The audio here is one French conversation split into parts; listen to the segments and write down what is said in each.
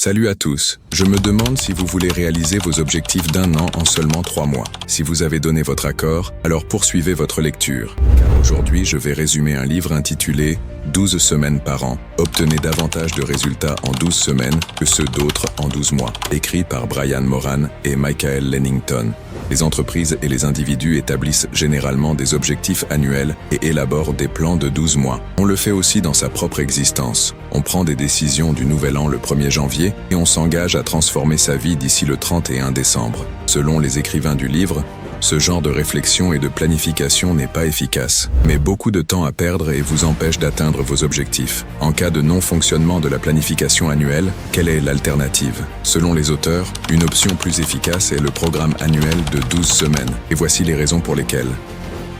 Salut à tous, je me demande si vous voulez réaliser vos objectifs d'un an en seulement 3 mois. Si vous avez donné votre accord, alors poursuivez votre lecture. Car aujourd'hui, je vais résumer un livre intitulé « 12 semaines par an. Obtenez davantage de résultats en 12 semaines que ceux d'autres en 12 mois », écrit par Brian Moran et Michael Lennington. Les entreprises et les individus établissent généralement des objectifs annuels et élaborent des plans de 12 mois. On le fait aussi dans sa propre existence. On prend des décisions du nouvel an le 1er janvier et on s'engage à transformer sa vie d'ici le 31 décembre. Selon les écrivains du livre, ce genre de réflexion et de planification n'est pas efficace, mais beaucoup de temps à perdre et vous empêche d'atteindre vos objectifs. En cas de non-fonctionnement de la planification annuelle, quelle est l'alternative? Selon les auteurs, une option plus efficace est le programme annuel de 12 semaines, et voici les raisons pour lesquelles.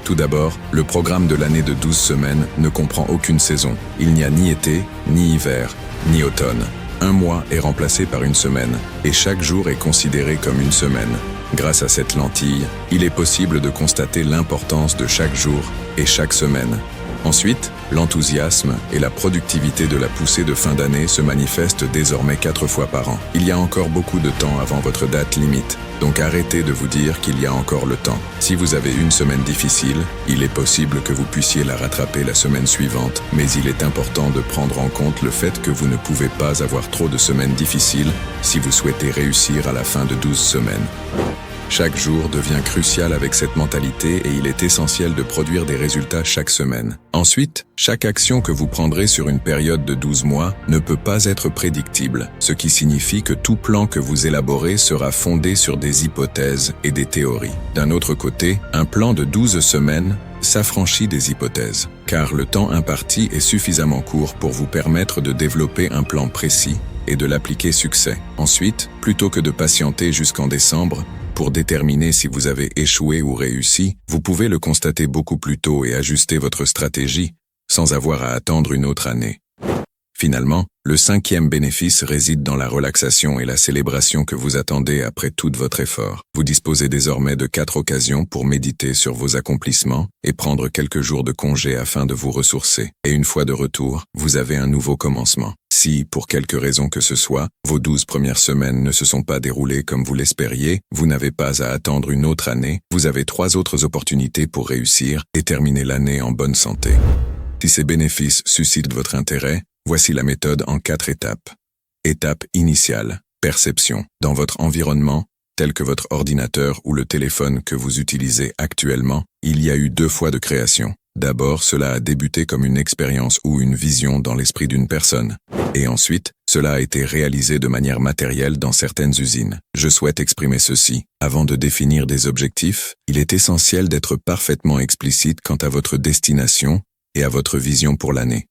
Tout d'abord, le programme de l'année de 12 semaines ne comprend aucune saison. Il n'y a ni été, ni hiver, ni automne. Un mois est remplacé par une semaine, et chaque jour est considéré comme une semaine. Grâce à cette lentille, il est possible de constater l'importance de chaque jour et chaque semaine. Ensuite, l'enthousiasme et la productivité de la poussée de fin d'année se manifestent désormais 4 fois par an. Il y a encore beaucoup de temps avant votre date limite, donc arrêtez de vous dire qu'il y a encore le temps. Si vous avez une semaine difficile, il est possible que vous puissiez la rattraper la semaine suivante, mais il est important de prendre en compte le fait que vous ne pouvez pas avoir trop de semaines difficiles si vous souhaitez réussir à la fin de 12 semaines. Chaque jour devient crucial avec cette mentalité et il est essentiel de produire des résultats chaque semaine. Ensuite, chaque action que vous prendrez sur une période de 12 mois ne peut pas être prédictible, ce qui signifie que tout plan que vous élaborez sera fondé sur des hypothèses et des théories. D'un autre côté, un plan de 12 semaines s'affranchit des hypothèses, car le temps imparti est suffisamment court pour vous permettre de développer un plan précis et de l'appliquer succès. Ensuite, plutôt que de patienter jusqu'en décembre, pour déterminer si vous avez échoué ou réussi, vous pouvez le constater beaucoup plus tôt et ajuster votre stratégie sans avoir à attendre une autre année. Finalement, le 5e bénéfice réside dans la relaxation et la célébration que vous attendez après tout votre effort. Vous disposez désormais de 4 occasions pour méditer sur vos accomplissements et prendre quelques jours de congé afin de vous ressourcer. Et une fois de retour, vous avez un nouveau commencement. Si, pour quelque raison que ce soit, vos 12 premières semaines ne se sont pas déroulées comme vous l'espériez, vous n'avez pas à attendre une autre année, vous avez 3 autres opportunités pour réussir et terminer l'année en bonne santé. Si ces bénéfices suscitent votre intérêt, voici la méthode en 4 étapes. Étape initiale, perception. Dans votre environnement, tel que votre ordinateur ou le téléphone que vous utilisez actuellement, il y a eu 2 fois de création. D'abord, cela a débuté comme une expérience ou une vision dans l'esprit d'une personne. Et ensuite, cela a été réalisé de manière matérielle dans certaines usines. Je souhaite exprimer ceci. Avant de définir des objectifs, il est essentiel d'être parfaitement explicite quant à votre destination et à votre vision pour l'année.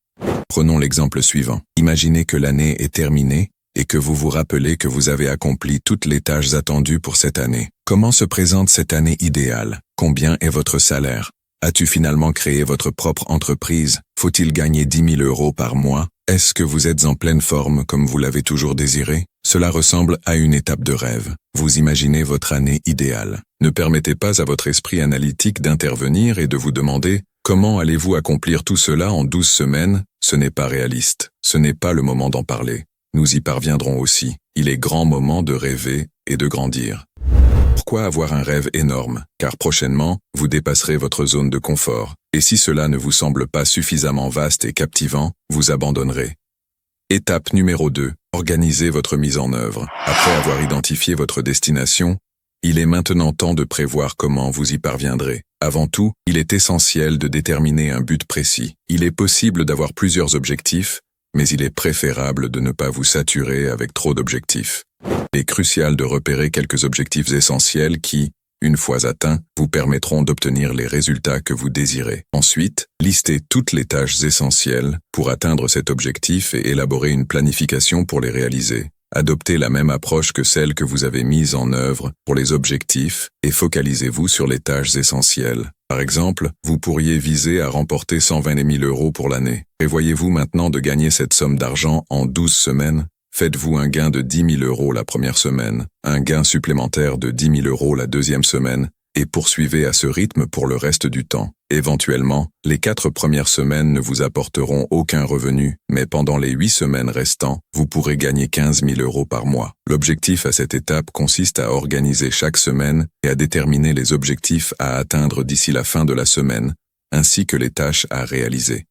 Prenons l'exemple suivant. Imaginez que l'année est terminée et que vous vous rappelez que vous avez accompli toutes les tâches attendues pour cette année. Comment se présente cette année idéale? Combien est votre salaire? As-tu finalement créé votre propre entreprise? Faut-il gagner 10 000 € par mois? Est-ce que vous êtes en pleine forme comme vous l'avez toujours désiré? Cela ressemble à une étape de rêve. Vous imaginez votre année idéale. Ne permettez pas à votre esprit analytique d'intervenir et de vous demander « Comment allez-vous accomplir tout cela en 12 semaines ?» Ce n'est pas réaliste. Ce n'est pas le moment d'en parler. Nous y parviendrons aussi. Il est grand moment de rêver et de grandir. Pourquoi avoir un rêve énorme? Car prochainement, vous dépasserez votre zone de confort. Et si cela ne vous semble pas suffisamment vaste et captivant, vous abandonnerez. Étape numéro 2. Organisez votre mise en œuvre. Après avoir identifié votre destination, il est maintenant temps de prévoir comment vous y parviendrez. Avant tout, il est essentiel de déterminer un but précis. Il est possible d'avoir plusieurs objectifs, mais il est préférable de ne pas vous saturer avec trop d'objectifs. Il est crucial de repérer quelques objectifs essentiels qui, une fois atteints, vous permettront d'obtenir les résultats que vous désirez. Ensuite, listez toutes les tâches essentielles pour atteindre cet objectif et élaborer une planification pour les réaliser. Adoptez la même approche que celle que vous avez mise en œuvre pour les objectifs et focalisez-vous sur les tâches essentielles. Par exemple, vous pourriez viser à remporter 120 000 € pour l'année. Prévoyez-vous maintenant de gagner cette somme d'argent en 12 semaines? Faites-vous un gain de 10 000 € la première semaine, un gain supplémentaire de 10 000 € la deuxième semaine, et poursuivez à ce rythme pour le reste du temps. Éventuellement, les 4 premières semaines ne vous apporteront aucun revenu, mais pendant les 8 semaines restantes, vous pourrez gagner 15 000 € par mois. L'objectif à cette étape consiste à organiser chaque semaine et à déterminer les objectifs à atteindre d'ici la fin de la semaine, ainsi que les tâches à réaliser.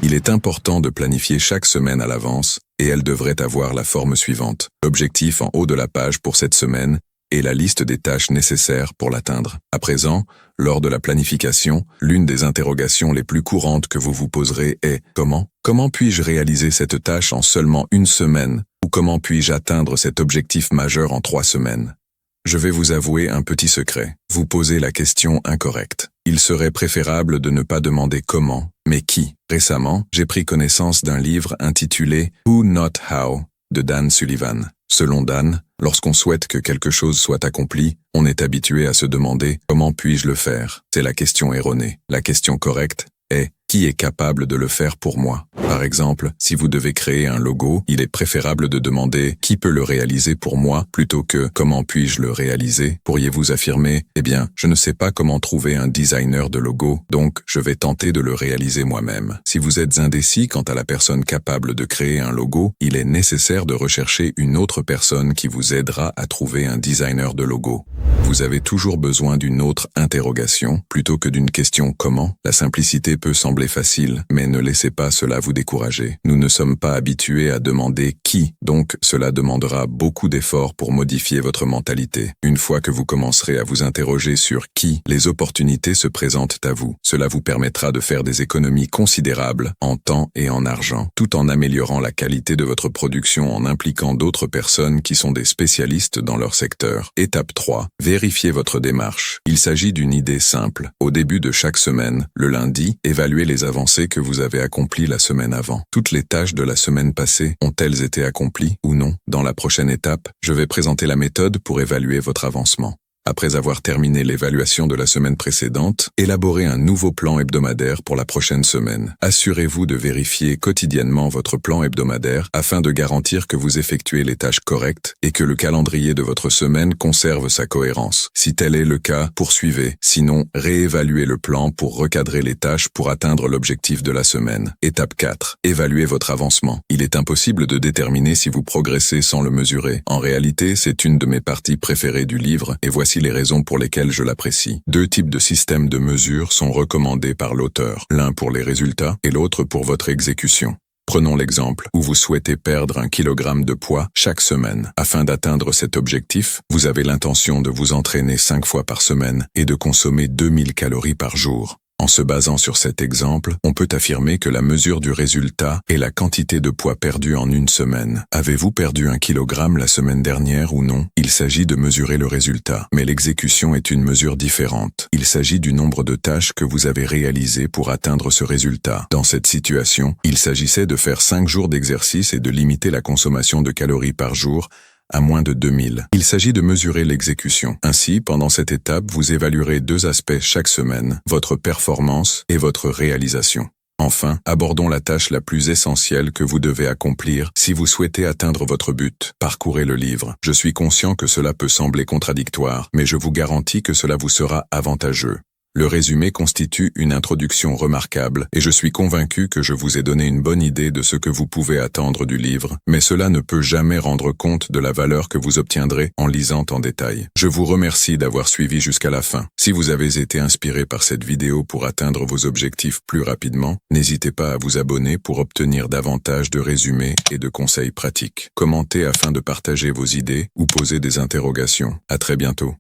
Il est important de planifier chaque semaine à l'avance, et elle devrait avoir la forme suivante. L'objectif en haut de la page pour cette semaine et la liste des tâches nécessaires pour l'atteindre. À présent, lors de la planification, l'une des interrogations les plus courantes que vous vous poserez est « Comment puis-je réaliser cette tâche en seulement une semaine ?» ou « Comment puis-je atteindre cet objectif majeur en 3 semaines ?» Je vais vous avouer un petit secret. Vous posez la question incorrecte. Il serait préférable de ne pas demander comment, mais qui. Récemment, j'ai pris connaissance d'un livre intitulé « Who Not How » de Dan Sullivan. Selon Dan, lorsqu'on souhaite que quelque chose soit accompli, on est habitué à se demander « Comment puis-je le faire ?» C'est la question erronée. La question correcte est « Qui est capable de le faire pour moi ?» Par exemple, si vous devez créer un logo, il est préférable de demander « Qui peut le réaliser pour moi ?» plutôt que « Comment puis-je le réaliser ?» Pourriez-vous affirmer « Eh bien, je ne sais pas comment trouver un designer de logo, donc je vais tenter de le réaliser moi-même. » Si vous êtes indécis quant à la personne capable de créer un logo, il est nécessaire de rechercher une autre personne qui vous aidera à trouver un designer de logo. Vous avez toujours besoin d'une autre interrogation plutôt que d'une question « Comment ?» La simplicité peut sembler facile, mais ne laissez pas cela vous décourager. Nous ne sommes pas habitués à demander « Qui ?» donc cela demandera beaucoup d'efforts pour modifier votre mentalité. Une fois que vous commencerez à vous interroger sur « Qui ?» les opportunités se présentent à vous. Cela vous permettra de faire des économies considérables en temps et en argent, tout en améliorant la qualité de votre production en impliquant d'autres personnes qui sont des spécialistes dans leur secteur. Étape 3. Vérifiez votre démarche. Il s'agit d'une idée simple. Au début de chaque semaine, le lundi, évaluez les avancées que vous avez accomplies la semaine avant. Toutes les tâches de la semaine passée ont-elles été accomplies ou non? Dans la prochaine étape, je vais présenter la méthode pour évaluer votre avancement. Après avoir terminé l'évaluation de la semaine précédente, élaborez un nouveau plan hebdomadaire pour la prochaine semaine. Assurez-vous de vérifier quotidiennement votre plan hebdomadaire afin de garantir que vous effectuez les tâches correctes et que le calendrier de votre semaine conserve sa cohérence. Si tel est le cas, poursuivez. Sinon, réévaluez le plan pour recadrer les tâches pour atteindre l'objectif de la semaine. Étape 4. Évaluez votre avancement. Il est impossible de déterminer si vous progressez sans le mesurer. En réalité, c'est une de mes parties préférées du livre et voici les raisons pour lesquelles je l'apprécie. 2 types de systèmes de mesure sont recommandés par l'auteur, l'un pour les résultats et l'autre pour votre exécution. Prenons l'exemple où vous souhaitez perdre 1 kg de poids chaque semaine. Afin d'atteindre cet objectif, vous avez l'intention de vous entraîner 5 fois par semaine et de consommer 2000 calories par jour. En se basant sur cet exemple, on peut affirmer que la mesure du résultat est la quantité de poids perdu en une semaine. Avez-vous perdu 1 kg la semaine dernière ou non? Il s'agit de mesurer le résultat, mais l'exécution est une mesure différente. Il s'agit du nombre de tâches que vous avez réalisées pour atteindre ce résultat. Dans cette situation, il s'agissait de faire 5 jours d'exercice et de limiter la consommation de calories par jour à moins de 2000. Il s'agit de mesurer l'exécution. Ainsi, pendant cette étape, vous évaluerez 2 aspects chaque semaine, votre performance et votre réalisation. Enfin, abordons la tâche la plus essentielle que vous devez accomplir si vous souhaitez atteindre votre but. Parcourez le livre. Je suis conscient que cela peut sembler contradictoire, mais je vous garantis que cela vous sera avantageux. Le résumé constitue une introduction remarquable et je suis convaincu que je vous ai donné une bonne idée de ce que vous pouvez attendre du livre, mais cela ne peut jamais rendre compte de la valeur que vous obtiendrez en lisant en détail. Je vous remercie d'avoir suivi jusqu'à la fin. Si vous avez été inspiré par cette vidéo pour atteindre vos objectifs plus rapidement, n'hésitez pas à vous abonner pour obtenir davantage de résumés et de conseils pratiques. Commentez afin de partager vos idées ou poser des interrogations. À très bientôt.